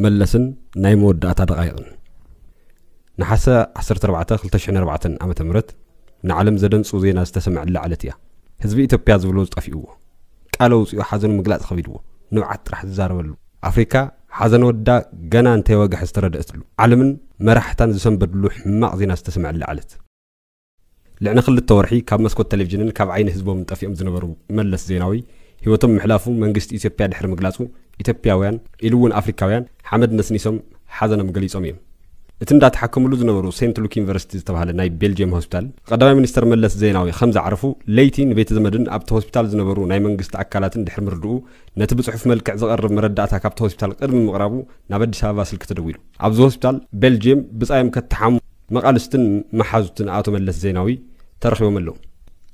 ملسن نايم وداتا دقائق نحسا 14/2004 عام تمرت نعلم زدن صوزينا استسمع اللعلتيا حزب إثيوبيا زبلو طفيوه قالوا صيو حزن مغلاص خبيدو نوعت راح تزاربلو افريكا حزن ودا غنا انت يوغح استردأتلو عالمن مرحتان زسنبدلو حماق زينا استسمع اللعلت لعنا خلت تورحي كاب مسكوت تلفزيون كاب عين حزبهم طفيهم زنبرو ملس زيناوي هيوتم محلافو منغست إثيوبيا دحر مغلاصو إثيوبياوያን ኢሉውን አፍሪካውያን ሐመድ ነስኒሶም ሐዘንም ገሊጾም እዮም እትንዳ ተሐከሙሉ ዝነበሩ ሴንት ሉክ ዩኒቨርሲቲ ዝተባሃለ ናይ ቤልጅየም ሆስፒታል ቀዳማይ ሚኒስተር መለስ ዜናዊ ከምዛ ዓረፉ ለይቲን ቤተ ዘመድን ኣብቲ ሆስፒታል ዝነበሩ ናይ መንግስቲ አካላትን ድሕር ምርድኡ ነቲ ብጽሑፍ መልክዕ ዝቐርብ መረዳእታ ካብቲ ሆስፒታል ቅድሚ ምቕራቡ ናብ አዲስ አበባ ስልክ ተደዊሉ ኣብዚ ሆስፒታል ቤልጅየም ብጻይም ከተሓሙ መቃልስትን መሓዙትን አቶ መለስ ዜናዊ ተረኺቦም ኣለዉ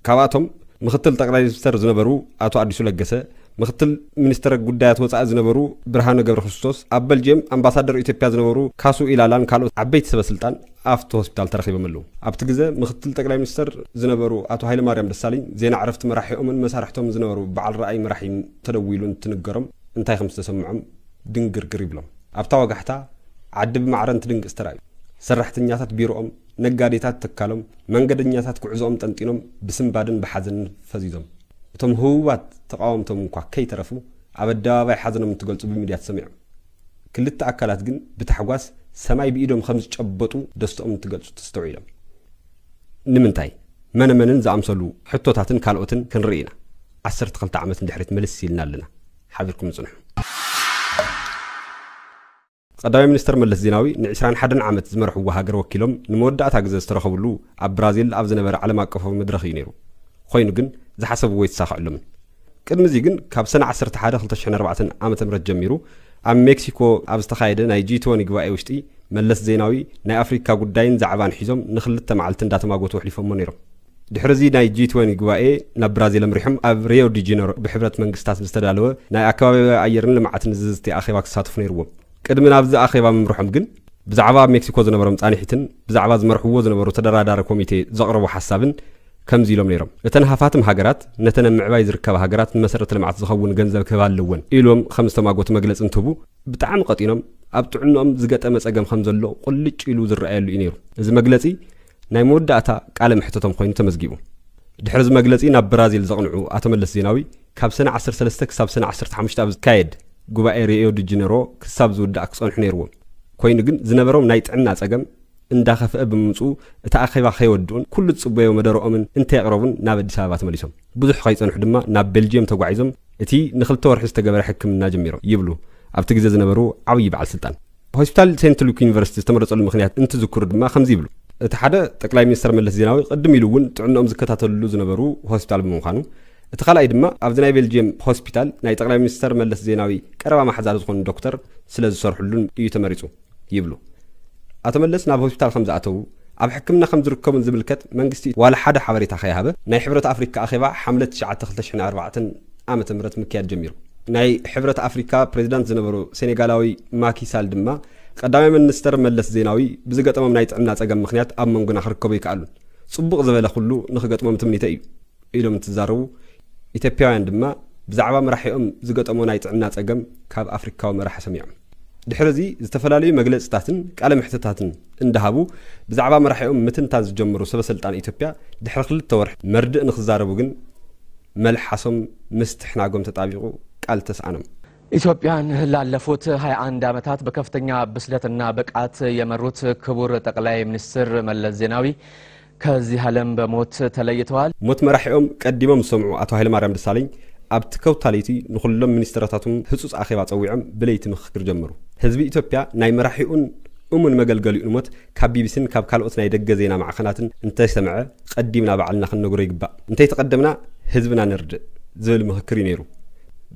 ካብኣቶም ምክትል ጠቅላይ ሚኒስተር ዝነበሩ አቶ አዲሱ ለገሰ ምክትል ሚኒስተር ጉዳያት ወጻኢ ዝነበሩ ብርሃኑ ገብረ ክርስቶስ ኣብ ቤልጅየም አምባሳደር ኢትዮጵያ ዝነበሩ ካሱ ኢላላን ካልኦት ዓበይቲ ሰበስልጣን ኣብቲ ሆስፒታል ተረኺቦም ኣለዉ ኣብቲ ግዜ ምክትል ጠቅላይ ሚኒስተር ዝነበሩ አቶ ሃይለ ማርያም ደሳለኝ ዜና ዕረፍቲ መራሒኦምን መሳርሕቶም ዝነበሩ በዓል ረኣይ መራሒ ተደዊሉ እንትንገሮም እንታይ ከም ዝተሰምዖም ድንግርግር ይብሎም ኣብታ ወጋሕታ ዓዲ ብማዕረን ትድንግስ ተራእዩ ሰራሕተኛታት ቢሮኦም ነጋዴታት ተካሎም መንገደኛታት ኩዕዞኦም ጠንጢኖም ብስምባድን በሐዘን ፈዚዞም እቶም ህውባት ተቃወምቶም እንኳ ከይተረፉ ኣብ ኣደባባይ ሓዘኖም እንትገልጹ ብሚድያ ተሰሚዑ ክልተ አካላት ግን ብታሕጓስ ሰማይ ብኢዶም ከም ዝጨበጡ ደስተኦም እንትገልጹ ተስተውዒሎም ንምንታይ መነመንን ዝኣምሰሉ ሕቶታትን ካልኦትን ክንርኢና 12 ዓመት እንድሕሪት መልስ ይልና ኣለና ሓቢርኩም ጽንሑ ቀዳማይ ሚኒስተር መለስ ዜናዊ ን21 ዓመት ዝመርሕዎ ሃገር ወኪሎም ንመወዳእታ ግዜ ዝተረኸብሉ ኣብ ብራዚል ኣብ ዝነበረ ዓለም አቀፋዊ መድረኽ እዩ ነይሩ ኮይኑ ግን ዝሓሰብዎ ይተሳኽዐሎም ቅድሚዚ ግን ካብ ሰነ 11/2004 ዓመተ ምህረት ጀሚሩ ኣብ ሜክሲኮ ኣብ ዝተኻየደ ናይ G20 ጉባኤ ውሽጢ መለስ ዜናዊ ናይ አፍሪካ ጉዳይን ዛዕባን ሒዞም ንኽልተ መዓልቲ እንዳተማጎቱ ወሕሊፎም ነይሮም ድሕሪዚ ናይ G20 ጉባኤ ናብ ብራዚል ምሪሖም ኣብ ሪዮ ዲ ጄኔሮ ብሕብረት መንግስታት ዝተዳለወ ናይ ኣከባቢያዊ ኣየርን ልምዓትን ዝዝቲ ኣኼባ ክሳተፉ ነይሮም ቅድሚ ናብዚ ኣኼባ ምምርሖም ግን ብዛዕባ ሜክሲኮ ዝነበሮም ጻኒሒትን ብዛዕባ ዝመርሕዎ ዝነበሩ ተደራዳሪ ኮሚቴ ዘቕረቡ ሓሳብን ከምዚ ኢሎም ነይሮም እተን ሃፋትም ሃገራት ነተን ምዕባይ ዝርከባ ሃገራት መሰረተ ልምዓት ዝኸውን ገንዘብ ክህባ ኣለወን ኢሎም ከም ዝተማጎቱ መግለጽ እንትቡ ብጣዕሚ ቀጢኖም ኣብ ጥዕኖኦም ዝገጠመ ጸገም ከም ዘሎ ቁልጭ ኢሉ ዝረኣየሉ እዩ ነይሩ እዚ መግለጺ ናይ መወዳእታ ቃለ ምሕተቶም ኮይኑ ተመዝጊቡ ድሕሪ እዚ መግለጺ ናብ ብራዚል ዘቕንዑ አቶ መለስ ዜናዊ ካብ ሰነ 13 ክሳብ ሰነ 15 ኣብ ዝካየድ ጉባኤ ሪዮ ዲ ጄኔሮ ክሳብ ዝውዳእ ክጸንሑ ነይሮም ኮይኑ ግን ዝነበሮም ናይ ጥዕና ጸገም እንዳኸፈ ብምምጹ እታ ኣኼባ ከይወድኡን ኩሉ ጽበዮ መደረኦምን እንታይ ያቅረቡን ናብ አዲስ አበባ ተመሊሶም ብዙሕ ከይጸንሑ ድማ ናብ ቤልጅየም ተጓዒዞም እቲ ንኽልተ ወርሒ ዝተገበረ ሕክምና ጀሚሮም ይብሉ ኣብቲ ግዜ ዝነበሩ ዓብይ በዓል ስልጣን ሆስፒታል ሴንት ሉክ ዩኒቨርሲቲ ዝተመረጸሉ ምኽንያት እንትዝክሩ ድማ ከምዚ ይብሉ እቲ ሓደ ጠቅላይ ሚኒስተር መለስ ዜናዊ ቅድም ኢሉ እውን ጥዕኖኦም ዝከታተልሉ ዝነበሩ ሆስፒታል ብምዃኑ እቲ ካልኣይ ድማ ኣብዚ ናይ ቤልጅየም ሆስፒታል ናይ ጠቅላይ ሚኒስተር መለስ ዜናዊ ቀረባ ማሕዛር ዝኾኑ ዶክተር ስለ ዝሰርሑሉን እዩ ተመሪጹ ይብሉ አቶ መለስ ናብ ሆስፒታል ከም ዝኣተው ኣብ ሕክምና ከም ዝርከቡን ዝምልከት መንግስቲ ዋላ ሓደ ሓበሬታ ከይሃበ ናይ ሕብረት አፍሪካ ኣኼባ ሓምለት 9/2004 ዓመተ ምህረት ምክያድ ጀሚሩ ናይ ሕብረት አፍሪካ ፕሬዝዳንት ዝነበሩ ሴኔጋላዊ ማኪሳል ድማ ቀዳማይ ሚኒስተር መለስ ዜናዊ ብዝገጠሞም ናይ ጥዕና ጸገም ምኽንያት ኣብ መንጎና ክርከቡ ይከኣሉን ጽቡቕ ዝበለ ኩሉ ንኽገጥሞም ትምኒተ እዩ ኢሎም ትዛረቡ ኢትዮጵያውያን ድማ ብዛዕባ መራሒኦም ዝገጠሞ ናይ ጥዕና ጸገም ካብ አፍሪካዊ መራሒ ሰሚዖም ድሕሪዚ ዝተፈላለዩ መግለጽታትን ቃለ ምሕተታትን እንዳሃቡ ብዛዕባ መራሒኦም ምትንታን ዝጀመሩ ሰበስልጣን ኢትዮጵያ ድሕሪ ክልተ ወርሒ መርድእ ንኽዛረቡ ግን መልሓሶም ምስትሕናጎም ተጣቢቑ ቃል ተስኣኖም ኢትዮጵያን ላለፉት 21 ዓመታት በከፍተኛ ብስለትና ብቃት የመሩት ክቡር ጠቅላይ ሚኒስትር መለስ ዜናዊ ከዚህ ዓለም በሞት ተለይተዋል ሞት መራሒኦም ቀዲሞም ሰምዑ አቶ ሃይለ ማርያም ደሳለኝ ኣብቲ ከውታለይቲ ንኹሎም ሚኒስትራታቱም ህጹጽ ኣኼባ ጸዊዖም ብለይቲ ምክክር ጀመሩ ህዝቢ ኢትዮጵያ ናይ መራሒኡን እሙን መገልገሊኡ ሞት ካብ ቢቢሲን ካብ ካልኦት ናይ ደገ ዜና ማዕኸናትን እንታይ ሰምዐ ቀዲምና በዓልና ክንነግሮ ይግባእ እንታይ ተቀደምና ህዝብና ንርድእ ዝብል ምክክር ነይሩ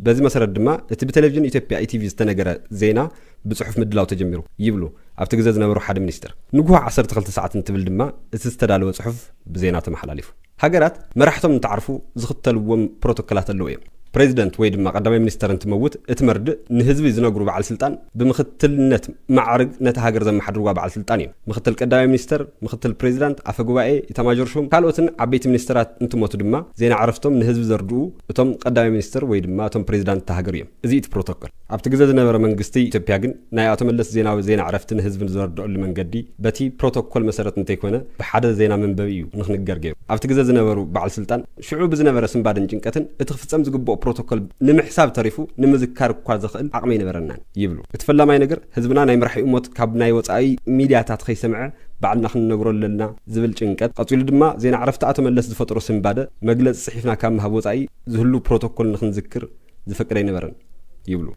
በዚ መሰረት ድማ እቲ ብቴሌቪዥን ኢትዮጵያ ኢቲቪ ዝተነገረ ዜና ብጽሑፍ ምድላው ተጀሚሩ ይብሉ ኣብቲ ግዜ ዝነበሩ ሓደ ሚኒስተር ንጉህ 12 ሰዓት እንትብል ድማ እቲ ዝተዳለወ ጽሑፍ ብዜና ተመሓላሊፉ ሃገራት መራሕቶም እንተዓርፉ ዝኽተልዎም ፕሮቶኮላት ኣለዎ እዮም بريزيدنت ويد ما قدام مينستر انت موت اتمرد نهزب يزنقروا بعد السلطان بمختلنت معرق نتهاجر زي ما حدروا بعد السلطان مختل قدام مينستر مختل بريزيدنت افغواي يتماجرشوم قالوتن عبيت مينسترات انت موت دما زين عرفتم نهزب زردو اتم قدام مينستر ويد ما اتم بريزيدنت تهاجريم ازيت بروتوكول ابت غزا زنبر منغستي ኢትዮጵያ ግን ናይ አተመለስ ዜናዊ ዜና عرفتن ህዝብን ዘርድኡሉ መንገዲ በቲ ፕሮቶኮል መሰረት እንተይኮነ በሓደ ዜና መንበብ እዩ ንኽንገር ገይሩ ኣብቲ ግዜ ዝነበሩ በዓል ስልጣን ሽዑ ብዝነበረ ስምባድን ጭንቀትን እቲ ክፍጸም ዝግብኦ ፕሮቶኮል ንምሕሳብ ተሪፉ ንምዝካር እኳ ዝኽእል ዓቕሚ ይነበረናን ይብሉ እትፈላማይ ነገር ህዝብና ናይ ምርሒ ሞት ካብ ናይ ወፃኢ ሚድያታት ከይሰምዐ ባዕልና ክንነግሮ ለና ዝብል ጭንቀት ቀጽሉ ድማ ዜና عرفت አተመለስ ዝፈጥሮ ስምባደ መግለጽ ጽሒፍና ካብ ማህብ ወፃኢ ዝህሉ ፕሮቶኮል ንኽንዝክር ዝፈቅደ ይነበረን ይብሉ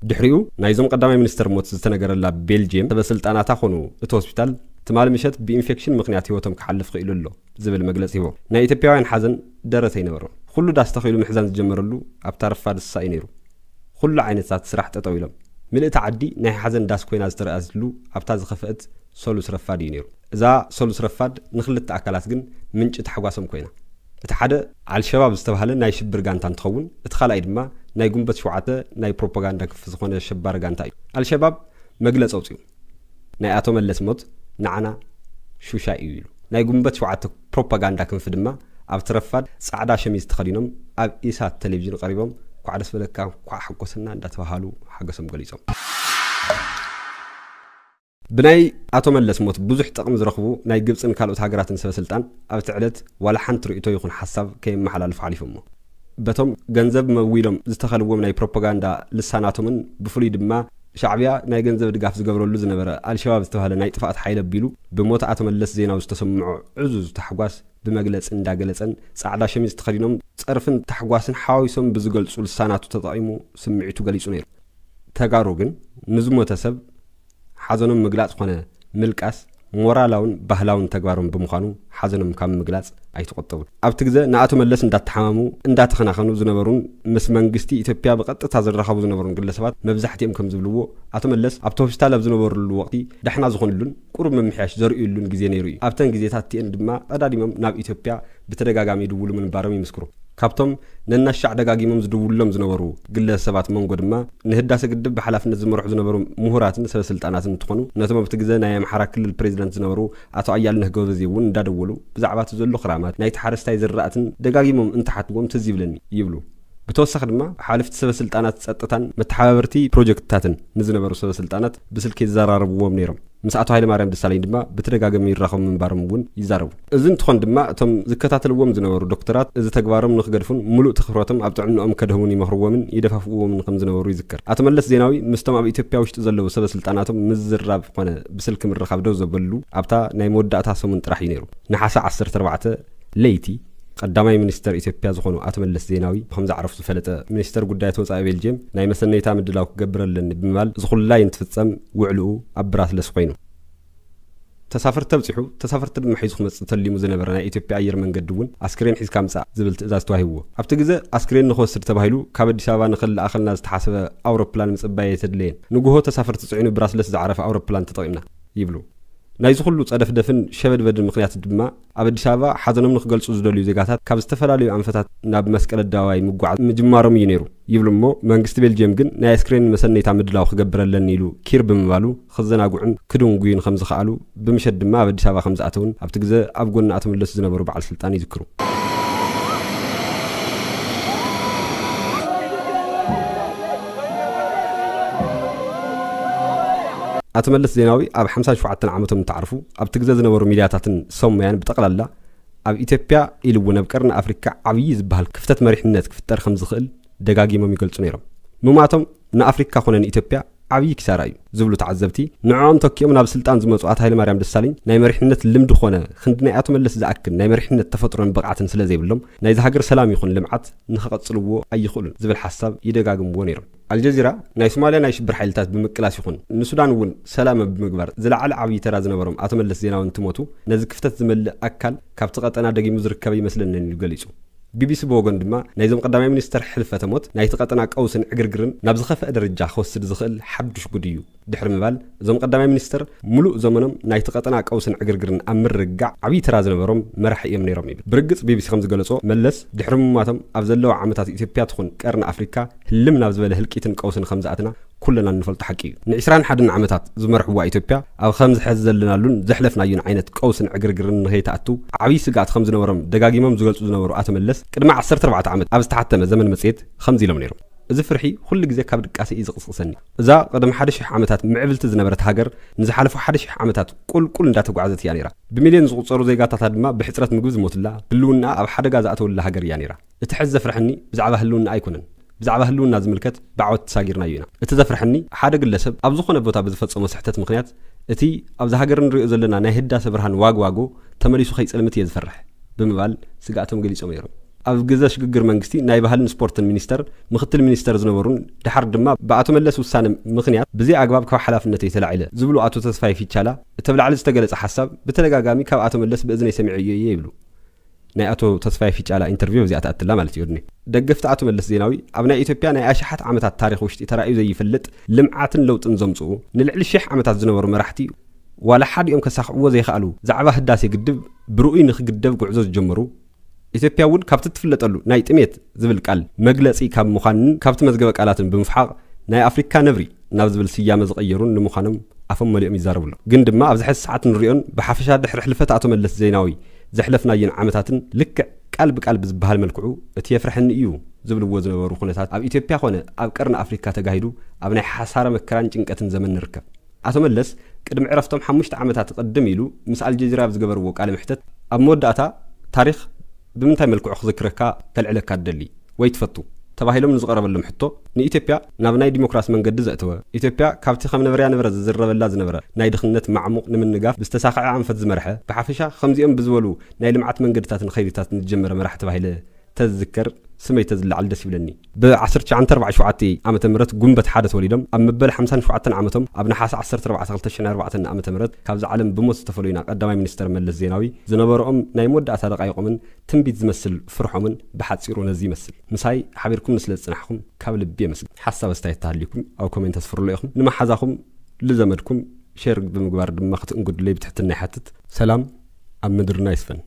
ድሕሪኡ ናይዞም ቀዳማይ ሚኒስተር ሞት ዝተነገረላ ቤልጅየም ተበስልጣናታ ኾኑ እቲ ሆስፒታል ትማል ምሸት ብኢንፌክሽን ምክንያት ህይወቶም ክሓልፍ ኽኢሉ ኣሎ ዝብል መግለጽ ሂቦ ናይ ኢትዮጵያውያን ሓዘን ደረተ ይነበሩ ኩሉ ዳስተኺሉ ምሕዛን ዝጀመረሉ ኣብታ ረፋድ ሳይ ነይሩ ኩሉ ዓይነታት ስራሕ ጠጠው ኢሎም ምልእቲ ዓዲ ናይ ሓዘን ዳስ ኮይና ዝተረኣዝሉ ኣብታ ዝኸፈአት ሶሉስ ረፋድ እዩ ነይሩ እዛ ሶሉስ ረፋድ ንኽልተ ኣካላት ግን ምንጭ ተሓጓሶም ኮይና እቲ ሓደ አልሸባብ ዝተባሃለ ናይ ሽብር ጋንታ እንትኸውን እቲ ካልኣይ ድማ ናይ ጉንበት ሸውዓተ ናይ ፕሮፓጋንዳ ክፍ ዝኾነ ሸባር ጋንታ እዩ አልሸባብ መግለጽ አውጽዩ ናይ አቶ መለስ ሞት ንዓና ሹሻ እዩ ኢሉ ናይ ጉንበት ሸውዓተ ፕሮፓጋንዳ ክንፍ ድማ ኣብ ትረፋድ ጻዕዳ ሸሚዝ ተኸዲኖም ኣብ ኢሳት ቴሌቪዥን ቀሪቦም ኳዕደስ በለካ ኳ ሓጎስና እንዳተባሃሉ ሓጎሶም ገሊጾም ብናይ አቶ መለስ ሞት ብዙሕ ጥቕም ዝረኽቡ ናይ ግብፅን ካልኦት ሃገራትን ሰበስልጣን ኣብ ትዕለት ዋላ ሓንቲ ርእቶ ይኹን ሓሳብ ከይመሓላልፉ ሓሊፎሞ በቶም ገንዘብ መዊሎም ዝተኸልዎም ናይ ፕሮፓጋንዳ ልሳናቶምን ብፍሉይ ድማ ሻዕብያ ናይ ገንዘብ ድጋፍ ዝገብረሉ ዝነበረ አልሸባብ ዝተባሃለ ናይ ጥፋኣት ሓይል ኣቢሉ ብሞት አቶ መለስ ዜናዊ ዝተሰምዖ ዕዙዝ ተሕጓስ ብመግለጽ እንዳገለጸን ጻዕዳ ሸሚዝ ተኸዲኖም ጸርፍን ተሕጓስን ሓዋዊሶም ብዝገልጹ ልሳናቱ ተጠቒሙ ስምዒቱ ገሊጹ ነይሩ ተጋሩ ግን ንዝሞተ ሰብ ሓዘኖም ምግላጽ ኾነ ምልቃስ ሞራላውን ባህላውን ተግባሮም ብምዃኑ ሓዘኖም ካብ ምግላጽ ኣይተቆጠቡን ኣብቲ ግዜ ንኣቶ መለስ እንዳተሓማሙ እንዳተኸናኸኑ ዝነበሩን ምስ መንግስቲ ኢትዮጵያ ብቐጥታ ዝራኸቡ ዝነበሩን ግለሰባት መብዛሕትኦም ከም ዝብልዎ ኣቶ መለስ ኣብቲ ሆስፒታል ኣብ ዝነበሩሉ ወቅቲ ዳሕና ዝኾኑሉን ቁሩብ መምሕያሽ ዘርእዩሉን ግዜ ነይሩ እዩ ኣብተን ግዜታት እቲአን ድማ ቀዳዲሞም ናብ ኢትዮጵያ ብተደጋጋሚ ይድውሉ ምንባሮም ይምስክሩ ካብቶም ነናሻዕ ደጋጊሞም ዝድውሎም ዝነበሩ ግለሰባት መንጎ ድማ ንህዳሴ ግድብ ብሓላፍነት ዝመርሑ ዝነበሩ ምሁራትን ሰበስልጣናትን እንትኾኑ ነቶም ኣብቲ ግዜ ናይ ኣምሓራ ክልል ፕሬዝዳንት ዝነበሩ ኣቶ ኣያልነህ ገብረዘይ እውን እንዳደወሉ ብዛዕባ እቲ ዘሎ ክራማት ናይ ተሓረስታይ ዝራእትን ደጋጊሞም እንትሓትዎም ትዝ ይብለኒ ይብሉ ብተወሳኺ ድማ ሓለፍቲ ሰበስልጣናት ጸጥታን መተሓባበርቲ ፕሮጀክትታትን ንዝነበሩ ሰበስልጣናት ብስልኪ ይዘራረብዎም ነይሮም ምስ አቶ ኃይለ ማርያም ደሳለኝ ድማ ብተደጋጋሚ ይራኸቡ ምንባሮም እውን ይዛረቡ እዚ እንትኾን ድማ እቶም ዝከታተልዎም ዝነበሩ ዶክተራት እዚ ተግባሮም ንኽገድፉን ሙሉእ ትኽሮቶም ኣብ ጥዕንኦም ከድህቡን ይመኽርዎምን ይደፋፍዎምን ከም ዝነበሩ ይዝከር አቶ መለስ ዜናዊ ምስቶም ኣብ ኢትዮጵያ ውሽጢ ዘለዉ ሰበስልጣናቶም ምዝራብ ኾነ ብስልኪ ምርኻብ ደው ዘበሉ ኣብታ ናይ መወዳእታ ሰሙን ጥራሕ እዩ ነይሩ ነሓሰ 14 ለይቲ ቀዳማይ ሚኒስተር ኢትዮጵያ ዝኾኑ አቶ መለስ ዜናዊ ከምዛ ዓረፍ ዝፈለጠ ሚኒስተር ጉዳያት ወፃኢ ቤልጅየም ናይ መሰነይታ ምድላው ክገብረለን ብምባል ዝኹላይ እንትፍጸም ውዕልኡ ኣብ ብራስለስ ኮይኑ ተሳፈርተ በጽሑ ተሳፈርተ ድምሒዙ ክመጽእ ተሊሙ ዝነበረ ናይ ኢትዮጵያ ኣየር መንገዲ እውን አስክሬን ሒዝካ ምጻእ ዝብል ትእዛዝ ተዋሂብዎ ኣብቲ ግዜ አስክሬን ንኽወስድ ተባሂሉ ካብ አዲስ አበባ ንኽልኣኸልና ዝተሓሰበ ኣውሮፕላን ምጽባይ የተድለየን ንጉሆ ተሳፈርቲ ጽዒኑ ብራስለስ ዝዓረፈ ኣውሮፕላን ተጠቂምና ይብሉ ናይዚ ሁሉ ጸደፍ ደፍን ሸበድበድን ምክንያት ድማ ኣብ አዲስ አበባ ሓዘኖም ንኽገልጹ ዝደልዩ ዜጋታት ካብ ዝተፈላለዩ አንፈታት ናብ መስቀል ኣደባባይ ምጓዓዝ ምጅማሮም እዩ ነይሩ ይብሉ እሞ መንግስቲ ቤልጅየም ግን ናይ አስክሬን መሰነይታ ምድላው ክገብረለን ኢሉ ኪር ብምባሉ ክዘናጉዕን ክድንጉዩን ከም ዝኽኣሉ ብምሸት ድማ ኣብ አዲስ አበባ ከም ዝኣተውን ኣብቲ ግዜ ኣብ ጎኒ አቶ መለስ ዝነበሩ በዓል ስልጣን ይዝክሩ አቶ መለስ ዜናዊ ኣብ 57 ዓመቶም ተዓርፉ ኣብቲ ግዜ ዝነበሩ ሚድያታትን ሰሙያን ብጠቕላላ ኣብ ኢትዮጵያ ኢሉ እውን ኣብ ቀርኒ ኣፍሪካ ዓብይ ዝበሃል ክፍተት መሪሕነት ክፍጠር ከም ዝኽእል ደጋጊሞም ይገልጹ ነይሮም ምማቶም ንኣፍሪካ ኾነ ንኢትዮጵያ ዓብይ ኪሳራ እዩ ዝብሉ ተዓዘብቲ ንዖም ተኪኦም ናብ ስልጣን ዝመጹ አቶ ኃይለ ማርያም ደሳለኝ ናይ መሪሕነት ልምዲ ኾነ ክንዲ ናይ አቶ መለስ ዝኣክል ናይ መሪሕነት ተፈጥሮን ብቕዓትን ስለ ዘይብሎም ናይ ሃገር ሰላም ይኹን ልምዓት ንኽቐጽልዎ ኣይኽእሉን ዝብል ሓሳብ ይደጋግምዎ ነይሮም አልጀዚራ ናይ ሶማሊያ ናይ ሽብር ሓይልታት ብምቅላስ ይኹን ንሱዳን እውን ሰላም ብምግባር ዝለዓለ ዓብይ ተራ ዝነበሮም አቶ መለስ ዜናዊ እንትሞቱ ነዚ ክፍተት ዝመልእ ኣካል ካብቲ ቀጠና ደጊሙ ዝርከብ ይመስለኒ ገሊጹ ቢቢሲ በወገን ድማ ናይዞም ቀዳማይ ሚኒስተር ሕልፈተ ሞት ናይ ተቀጠና ቀውስን ዕግርግርን ናብ ዝኸፈ ደረጃ ክወስድ ዝኽእል ሓድሽ ጉድዩ ድሕሪ ምባል እዞም ቀዳማይ ሚኒስተር ሙሉእ ዘመኖም ናይ ተቀጠና ቀውስን ዕግርግርን ኣብ ምርግጋዕ ዓብይ ተራ ዝነበሮም መራሒ እዮም ነይሮም ይብል ብርግጽ ቢቢሲ ከም ዝገለጾ መለስ ድሕሪ ምማቶም ኣብ ዘለዋ ዓመታት ኢትዮጵያ ትኹን ቀርኒ ኣፍሪካ ህልም ናብ ዝበለ ህልቂትን ቀውስን ከም ዝኣትና ኩለና ንፈልጦ ሓቂ እዩ ን21 ዓመታት ዝመርሕዋ ኢትዮጵያ ኣብ ከምዚ ሕዚ ዘለናሉን ዘሕለፍናዩን ዓይነት ቀውስን ዕግርግርን ንኸይተኣቱ ዓብይ ስጋት ከም ዝነበሮም ደጋጊሞም ዝገልጹ ዝነበሩ ኣቶ መለስ ቅድሚ 14 ዓመት ኣብ ዝተሓተመ ዘመን መጽሔት ከምዚ ኢሎም ነይሮም እዚ ፍርሒ ኩሉ ግዜ ካብ ድቃሴ እዩ ዝቕስቕሰኒ እዛ ቅድሚ 1000 ዓመታት ምዕብልቲ ዝነበረት ሃገር ንዝሓለፉ 1000 ዓመታት ቁልቁል እንዳተጓዓዘት እያ ነይራ ብሚልዮን ዝቑጸሩ ዜጋታታ ድማ ብሕፅረት ምግቢ ዝሞትላ ህልውና ኣብ ሓደጋ ዝኣተውላ ሃገር እያ ነይራ እቲ ሕዚ ዘፍርሐኒ ብዛዕባ ህልውና ኣይኮነን ብዛዕባ ህልውና ዝምልከት ብዓወት ተሳጊርና እዩ ኢና እቲ ዘፍርሐኒ ሓደ ግለሰብ ኣብ ዝኾነ ቦታ ብዝፈጸሞ ስሕተት ምክንያት እቲ ኣብዚ ሃገር ንሪኦ ዘለና ናይ ህዳሴ ብርሃን ዋግዋጎ ተመሊሱ ከይጸልምት እየ ዝፈርሕ ብምባል ስጋኣቶም ገሊጾም ነይሮም ኣብ ግዜ ሽግግር መንግስቲ ናይ ባህልን ስፖርትን ሚኒስተር ምክትል ሚኒስተር ዝነበሩን ድሓር ድማ ብኣቶ መለስ ውሳነ ምክንያት ብዘይ ኣግባብ ካብ ሓላፍነት የተላዕለ ዝብሉ ኣቶ ተስፋይ ፊቻላ እተብላዕሊ ዝተገለጸ ሓሳብ ብተደጋጋሚ ካብ ኣቶ መለስ ብእዝነይ ሰሚዑ እየ ይብሉ ናይ ኣቶ ተስፋይ ፊቻላ ኢንተርቪው እዚኣ ተኣትላ ማለት እዩ ድኒ ደገፍቲ ኣቶ መለስ ዜናዊ ኣብ ናይ ኢትዮጵያ ናይ ኣሽሓት ዓመታት ታሪክ ውሽጢ ተራእዩ ዘይፈልጥ ልምዓትን ለውጥን ዘምጽኡ ንልዕሊ 1000 ዓመታት ዝነበሩ መራሕቲ ዋላ ሓዲኦም ከሳኽዕዎ ዘይኽኣሉ ዛዕባ ህዳሴ ግድብ ብሩኡይ ንኽግደብ ጉዕዞ ዝጀመሩ ኢትዮጵያ እውን ካብቲ ትፍለጠሉ ናይ ጥሜት ዝብል ቃል መግለጺ ካብ ምዃንን ካብቲ መዝገበ ቃላትን ብምፍሓቕ ናይ ኣፍሪካ ነብሪ ናብ ዝብል ስያመ ዝቐየሩን ንምዃኖም ኣፎም መሊኦም ይዛረብሉ ግን ድማ ኣብዚ ሕዚ ሰዓት ንሪኦን ብሓፈሻ ድሕሪ ሕልፈት ኣቶ መለስ ዜናዊ ዘሕለፍናየን ዓመታትን ልክዕ ቃል ብቃል ብዝበሃል መልክዑ እቲ የፍርሕኒ እዩ ዝብልዎ ዝነበሩ ኩነታት ኣብ ኢትዮጵያ ኮነ ኣብ ቀርኒ ኣፍሪካ ተጋሂዱ ኣብ ናይ ሓሳረ መከራን ጭንቀትን ዘመን ንርከብ ኣቶ መለስ ቅድሚ ዕረፍቶም 5 ዓመታት ቅድም ኢሉ ምስ አልጀዚራ ዝገበርዎ ቃለ ምሕተት ኣብ መወዳእታ ታሪክ ብምንታይ መልክዑ ክዝክረካ ተልዕለካ ደሊ ወይ ትፈቱ ተባሂሎም ንዝቀረበሎም ሕቶ ንኢትዮጵያ ናብ ናይ ዲሞክራሲ መንገዲ ዘእተወ ኢትዮጵያ ካብቲ ከም ነበርያ ንብረት ዝዝረበላ ዝነበረ ናይ ድኽነት ማዕሙቕ ንምንጋፍ ብዝተሳኽዐ ኣንፈት ዝመርሐ ብሓፈሻ ከምዚኦም ብዝበሉ ናይ ልምዓት መንገድታትን ኸይድታትን ዝጀመረ መራሒ ተባሂለ ተዝከር ስመይ ተዝለዓል ደስ ይብለኒ ብ1947 ዓመተ ምህረት ጉንበት ሓደ ተወሊዶም ኣብ መበል 57 ዓመቶም ኣብ ነሓስ 14 2004 ዓመተ ምህረት ካብዚ ዓለም ብሞት ዝተፈለዩና ቀዳማይ ሚኒስተር መለስ ዜናዊ ዝነበሮኦም ናይ መወዳእታ ደቃይቆምን ትንቢት ዝመስል ፍርሖምን ብሓፂሩ ነዚ ይመስል ምሳይ ሓቢርኩም ስለ ዝጽናሕኩም ካብ ልቢ የመስግን ሓሳብ ኣስተያየት ተሃልይኩም ኣብ ኮሜንት ተስፍሩሉ ኢኹም ንማሓዛኹም ልዘመድኩም ሼር ብምግባር ድማ ክትንጉድለይ ብትሕትና ይሓትት ሰላም ኣብ ምድርና ይስፈን